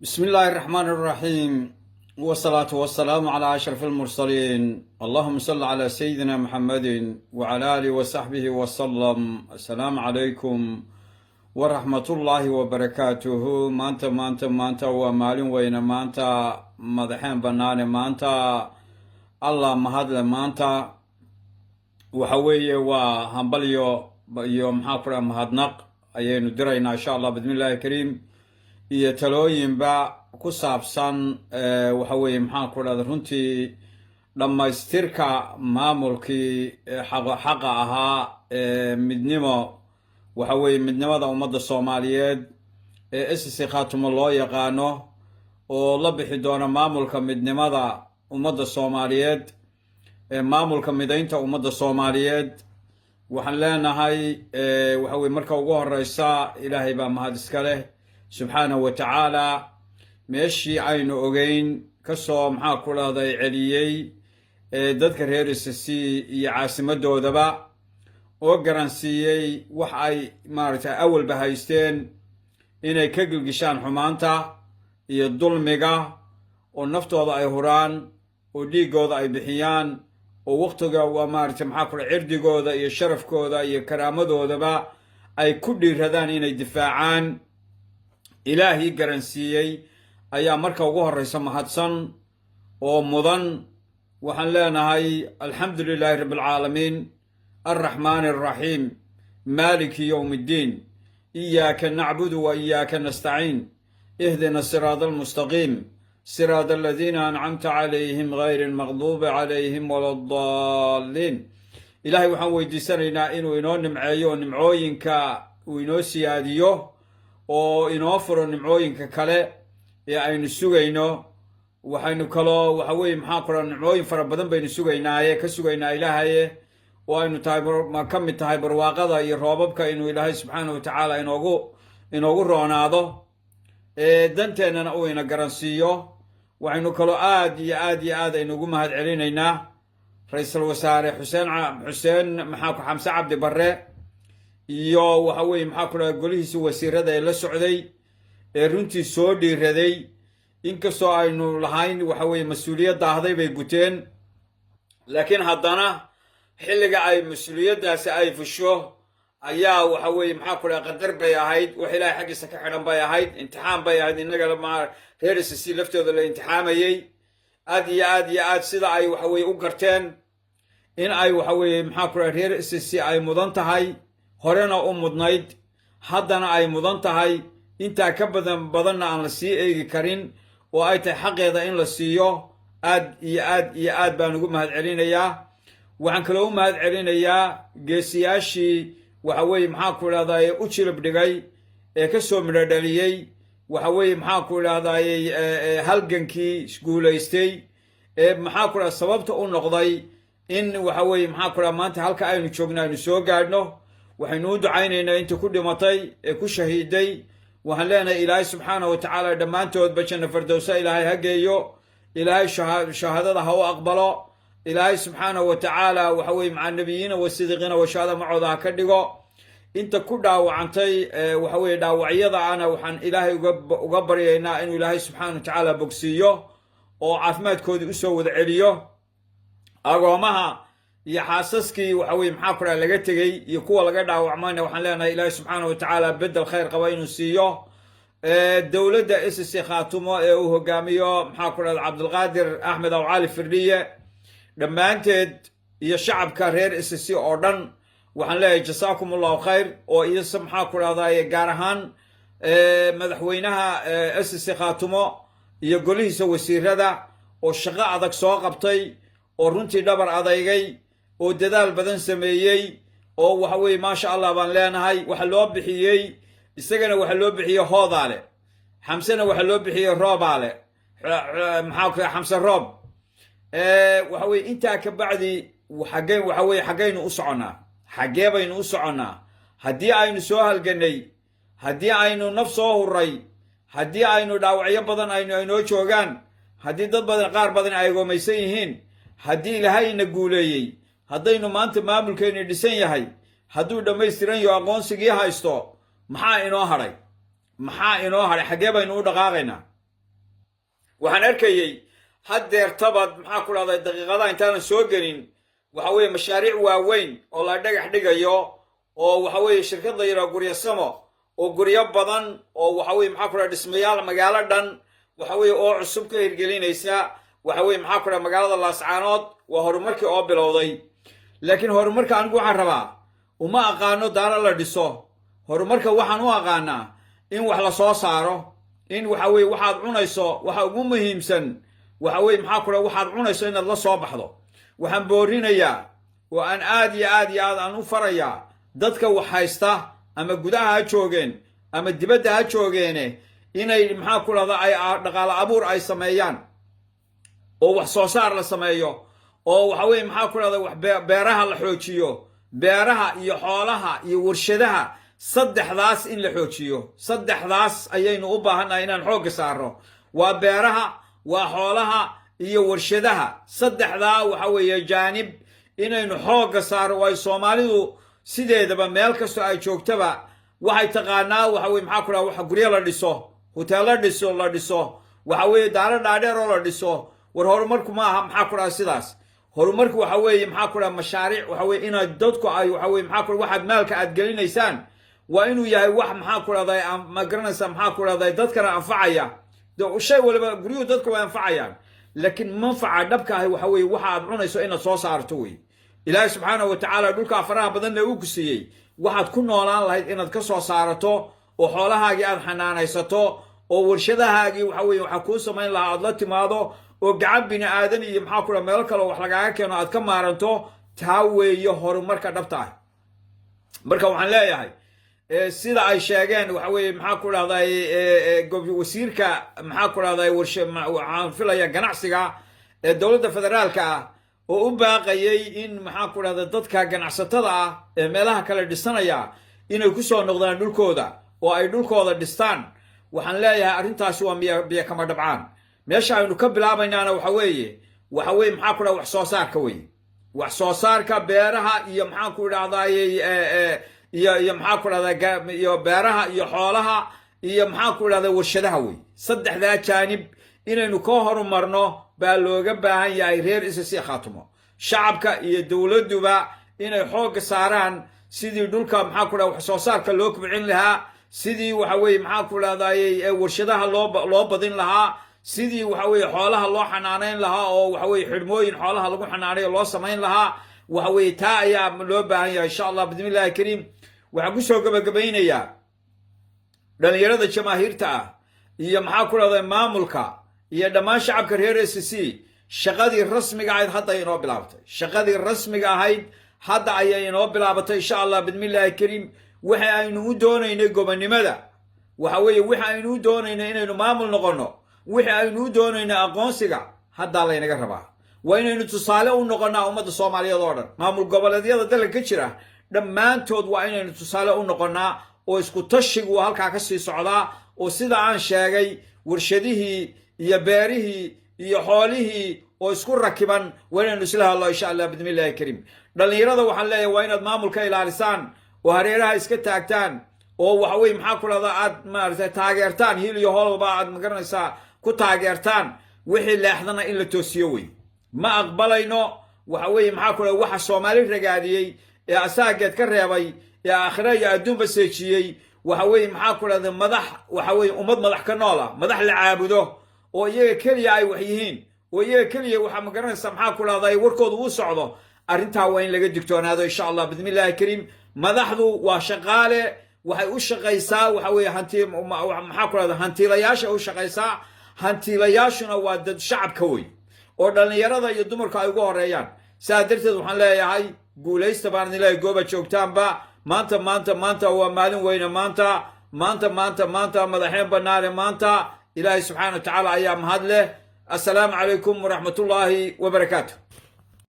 بسم الله الرحمن الرحيم والصلاة والسلام على أشرف المرسلين. اللهم صل على سيدنا محمد وعلى آله وصحبه وسلم. السلام عليكم ورحمة الله وبركاته. مانتا ومالين وين مانتا مدحين بناني مانتا الله مهدل مانتا وحوية وهنبليو يوم حافر مهدنق أيين درينا إن شاء الله بسم الله الكريم iyo talooyinba ku saabsan waxa weeye maxaan ku dhahdaa runtii dhammaystirka maamulkii xaqa ahaa midnimo waxa weeye midnimada ummadda Soomaaliyeed SSC Khaatumo loo yaqaano oo la bixi doona maamulka midnimada ummadda Soomaaliyeed maamulka mideynta ummadda Soomaaliyeed waxaan leenahay waxa weeye marka ugu horeysa Ilaahay baa mahad iska leh سبحانه وتعالى ماشي عين اوغين كسو maxaa ku lahday celiyay dadka reer SSC caasimadoodaba oo garansiiyay wax ay maartay awal bahaysteen inay ka gilgishaan xumaanta iyo dulmiga oo naftooda ay huraan oo dhiigooda ay bixiyaan oo waqtiga waa maartay maxaa ku cirdigooda iyo sharafkooda iyo karaamadooda ay ku dhiiradaan inay difaacaan إلهي قرنسيي أيام مركا وقوه mahadsan oo mudan waxaan leenahay الحمد لله رب العالمين الرحمن الرحيم مالك يوم الدين إياك نعبد وإياك نستعين اهدنا الصراط المستقيم صراط الذين أنعمت عليهم غير المغضوب عليهم ولا الضالين إلهي waxaan weydiisanaynaa inuu inoo nimceeyo nimcooyinka uu inoo siyaadiyo oo inoo furo nimcooyinka kale ee aynu sugayno waxaynu kaloo waxa weeye maxaa ku nimcooyin fara badan baynu sugaynaaye ka sugaynaa ilaahaye oo aynu tahay ka mid tahay barwaaqada iyo roobabka inuu ilaahay subxaanahu wa tacaala inoogu roonaado danteennana uu ina garansiiyo waxaynu kaloo aad iyo aad aynu ugu mahad celinaynaa ra-iisul wasaare xuseen maxaa ku xamse cabdi barre iyo waxa weeye maxaa ku dhahay golihiisa wasiirada ee la socday ee runtii soo dhiiraday inkastoo aynu lahayn waxa weeye mas-uuliyad daahday bay guteen laakiin haddana xilliga ay mas-uuliyaddaasi ay fusho ayaa waxa weeye maxaa ku dhahay qadar bay ahayd wax ilaahay xaggiisa ka xidhan bay ahayd imtixaan bay ahayd innaga reer SSC laftooda la imtixaamayey aad iyo aad sida ay waxa weeye u garteen in ay waxa weeye maxaa ku dhahay reer SSC ay mudan tahay horena u mudnayd haddana ay mudan tahay intaa ka badanna aan la sii eegi karin oo ay tahay xaqeeda in la siiyo aad iyo aad baan ugu mahad celinayaa waxaan kaloo u mahad celinayaa geesiyaashii waxa weeye maxaa ku idhahdaye u jilib dhigay ee ka soo midho dhaliyey waxa weeye maxaa ku idhahdaye halgankii isguulaystay ee maxaa ku idhahda sababta u noqday in waxa weeye maxaa ku idhahda maanta halka aynu joogno aynu soo gaadhno waxaynu u ducaynaynaa inta ku dhimatay ee ku shahiiday waxaan leenahay ilaahay subxaanahu wa tacaala dhammaantoodba janno fardowsa ilaahay ha geeyo ilaahay shahaadada ha u aqbalo ilaahay subxaanahu wa tacaala waxa weeye maca nabiyiina wa sidiqiina wa shuhada macooda ha ka dhigo inta ku dhaawacantay waxa weeye dhaawacyada ana waxaan ilaahay uga baryaynaa inuu ilaahay subxaanahu wa tacaala bogsiiyo oo caafimaadkoodii usoo wada celiyo agoomaha iyo xaasaskii waxa weeye maxaa ku dhaha laga tegey iyo kuwa laga dhaawacmayna waxaan leenahay ilaahay subxaanahu wa tacaala bedel khayr qaba inuu siiyo dowladda SSC Khaatumo ee uu hogaamiyo maxaa ku dhahda Cabdulqaadir Axmed Aw Cali Firdhiye dhammaanteed iyo shacabka reer SSC oo dhan waxaan leeyahay jasaakum allahu khayr oo iyasa maxaa ku dhahdaye gaar ahaan madaxweynaha SSC Khaatumo iyo golihiisa wasiirada oo shaqo adag soo qabtay oo runtii dhabar adeygay oo dadaal badan sameeyey oo waxa weeye maasha Allah baan leenahay waxa loo bixiyey isagana waxa loo bixiyey hoodaale xamsana waxa loo bixiyey roobaale maxaa ku xamse roob waxa weeye intaa ka bacdi waxa weeye xagaynu u soconaa xagee baynu u soconaa haddii aynu soo halganay haddii aynu naf soo huray haddii aynu dhaawacyo badan aynoo joogaan haddii dad badan qaar badan ay goomaysan yihiin haddii ilaahayna guuleeyey haddaynu maanta maamulkeenu dhisan yahay hadduu dhammaystiran yaho aqoonsigii haysto maxaa inoo hadhay xaggee baynu u dhaqaaqaynaa waxaan arkayay haddeer tabad maxaa ku dhahday daqiiqadaha intaanan soo gelin waxa weeye mashaariic waaweyn oo la dhagax dhigayo oo waxa weeye shirkad la yidhaha guryasamo oo guryo badan oo waxa weeye maxaa ku dhaha dhismayaal magaalo dhan waxa weeye oo cusub ka hirgelinaysa waxa weeye maxaa ku dhaha magaalada laascaanood waa horumarkii oo bilowday laakiin horumarka anigu waxaan rabaa uma aqaano daara la dhiso horumarka waxaan u aqaanaa in wax la soo saaro in waxa weeye waxaad cunayso waxa ugu muhiimsan waxa weeye maxaa ku dhaha waxaad cunayso inaad la soo baxdo waxaan boorinayaa oo aan aad iyo aad iyo aad aan u farayaa dadka wax haysta ama gudaha ha joogeen ama dibadda ha joogeene inay maxaa ku dhahda ay dhaqaale abuur ay sameeyaan oo wax soo saar la sameeyo oo waxa weeye maxaa ku dhahda wax beeraha la xoojiyo beeraha iyo xoolaha iyo warshadaha saddexdaas in la xoojiyo saddexdaas ayaynu u baahannahay inaan xoogga saarno waa beeraha waa xoolaha iyo warshadaha saddexdaa waxa weeye jaanib inaynu xoogga saarno waayo soomaalidu sideedaba meel kastoo ay joogtaba waxay taqaanaa waxa weye maxaa ku dhaha waxa guryo la dhiso huteello la dhiso waxa weeye daaro dhaadheer oo la dhiso war horumarku ma aha maxaa ku dhaha sidaas horumarku waxa weeye maxaa ku dhaha mashaariic waxa weye inaad dadku ay waxa weye maxaa ku waxaad maalka aad gelinaysaan waa inuu yahay wax maxaa ku dhahday ma garanaysaa maxaa ku dhahday dadkana anfacaya shay waliba guryuhu dadka way anfacayaan laakiin manfaca dhabka ahi waxa weeye waxa aad cunayso inaad soo saarto wey ilaahay subxaanahu wa tacaala dhulka faraha badanna uu ku siiyey waxaad ku noolaan lahayd inaad ka soo saarato oo xoolahaagii aad xanaanaysato oo warshadahaagii waxa weeye waxaa kuu samayn lahaa aad la timaado oo gacan bini aadan iyo maxaa ku dhaha meel kale wax lagaaga keeno aad ka maaranto taa weeye horumarka dhabta ah marka waxaan leeyahay sida ay sheegeen waxa weeye maxaa ku dhahday wasiirka maxaa ku dhahday waxaan filaya ganacsiga ee dowladda federaalka ah oo u baaqayay in maxaa ku dhahda dadka ganacsatada ah ee meelaha kale dhisanaya inay ku soo noqdaan dhulkooda oo ay dhulkooda dhistaan waxaan leeyahay arrintaasi waa biyo kama dhabcaan meesha aynu ka bilaabaynaana waxa weeye maxaa ku dhaha wax soo saarka weye wax soo saarka beeraha iyo maxaan ku idhahday iyo maxaa ku dhahda iyo beeraha iyo xoolaha iyo maxaa ku idhahda warshadaha wey saddexdaa jaanib inaynu ka horumarno baa looga baahan yahay reer SSC khaatumo shacabka iyo dowladduba inay xoogga saaraan sidii dhulka maxaa ku dhaha wax soo saarka loo kobcin lahaa sidii waxa weeye maxaa ku dhahday warshadaha loo badin lahaa sidii waxa weeye xoolaha loo xanaanayn lahaa oo waxa weeye xidhmooyin xoolaha lagu xanaanayo loo samayn lahaa waxa weeye taa ayaa loo baahan yahay insha allah bismillahi kariim waxaan ku soo gabagabaynayaa dhalinyarada jamaahiirta ah iyo maxaa ku dhahday maamulka iyo dhammaan shacabka reer SSC shaqadii rasmiga ahayd hadda inoo bilaabatay shaqadii rasmiga ahayd hadda ayay inoo bilaabatay insha allah bismillahi kariim waxa aynu u doonaynay gobonnimada waxa weeye waxa aynu u doonaynay inaynu maamul noqonno waxa aynu u doonaynay aqoonsiga hadda laynaga rabaa waa inaynu tusaale u noqonnaa ummadda soomaaliyeed oo dhan maamul goboleedyada dalka ka jira dhammaantood waa inaynu tusaale u noqonnaa oo isku tashigu halkaa ka sii socdaa oo sida aan sheegay warshadihii iyo beerihii iyo xoolihii oo isku rakiban waa inaynu isla hadlo insha allah bismillahi kariim dhalinyarada waxaan leeyahay waa inaad maamulka ilaalisaan oo hareeraha iska taagtaan oo waxa weeye maxaa ku dhahda aad maaragtay taageertaan hiil iyo hoolba aad magaranaysaa ku taageertaan wixii leexdana in la toosiyo wey ma aqbalayno waxa weeye maxaa ku dhahda waxa soomaali ragaadiyey ee asaageed ka reebay ee aakhira iyo adduunba seejiyey waxa weeye maxaa ku dhahda madax waxa weeye ummad madax ka nool ah madax la caabudo oo iyaga keliya ay wax yihiin oo iyaga keliya waxaa magaranaysaa maxaa ku dhahda warkooda uu socdo arrintaa waa in laga digtoonaado insha allah bismillahi kariim madaxdu waa shaqaale waxay u shaqaysaa waxa weeye maxaa ku dhahda hantiilayaasha u shaqaysaa hantiilayaashuna waa dad shacabka wey oo dhallinyarada iyo dumarku ay ugu horeeyaan sidaa darteed waxaan leeyahay guulaysta baan idin leeyahay gooba joogtaanba maanta waa maalin weyne maanta madaxeen bannaane maanta ilaahay subxaana wa tacaala ayaa mahad leh assalaamu calaykum waraxmatullaahi wabarakaatu